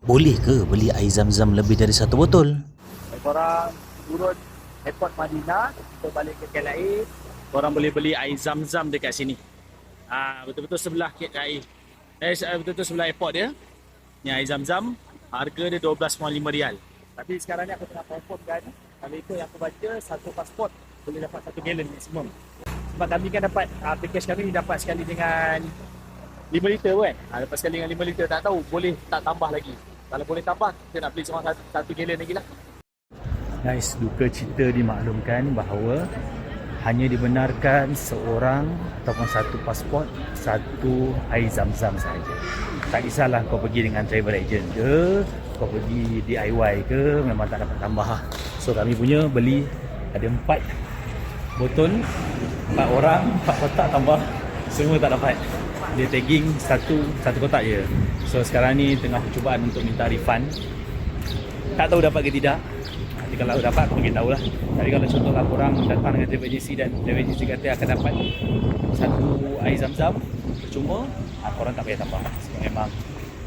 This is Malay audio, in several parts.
Boleh ke beli air zam-zam lebih dari satu botol? Korang turun airport Madinah, kita balik ke KLIA, korang boleh beli air zam-zam dekat sini. Betul-betul sebelah KLIA. Betul-betul sebelah airport dia. Ni air zam-zam, harga dia RM12.5. Tapi sekarang ni aku tengah confirmkan, kalau ikut yang aku baca, satu pasport boleh dapat 1 gallon maksimum. Sebab kami kan dapat, package kami dapat sekali dengan 5 liter kan. Lepas sekali dengan 5 liter tak tahu boleh tak tambah lagi. Kalau boleh tambah, kita nak beli cuma 1 gallon lagi lah. Guys, duka cita dimaklumkan bahawa hanya dibenarkan seorang ataupun satu pasport, satu air zam-zam sahaja. Tak kisahlah kau pergi dengan travel agent ke, kau pergi DIY ke, memang tak dapat tambah. So kami punya beli ada 4 botol, 4 orang, 4 kotak tambah, semua tak dapat. Dia tagging satu kotak je. So sekarang ni tengah percubaan untuk minta refund. Tak tahu dapat ke tidak. Nanti kalau dapat mungkin tahulah. Tapi kalau contohlah korang datang dengan travel agency dan travel agency kata akan dapat satu air zam-zam percuma, korang tak payah tambah. Sebab memang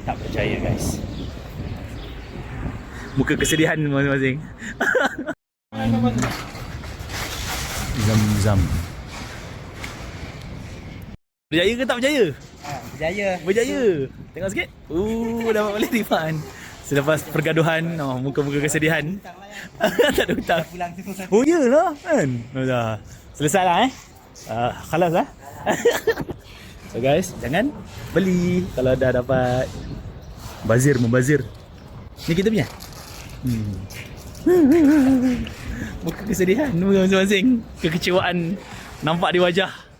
tak percaya guys. Muka kesedihan masing-masing. Zam-zam. Berjaya ke tak berjaya? Berjaya. Berjaya. Tengok sikit. Dapat balik refund. Selepas pergaduhan, muka-muka kesedihan. Tak ada hutang. Oh iyalah kan. Dah. Selesai lah khalas lah. So guys, jangan beli kalau dah dapat. Membazir. Ni kita punya. Muka kesedihan masing-masing. Kekecewaan nampak di wajah.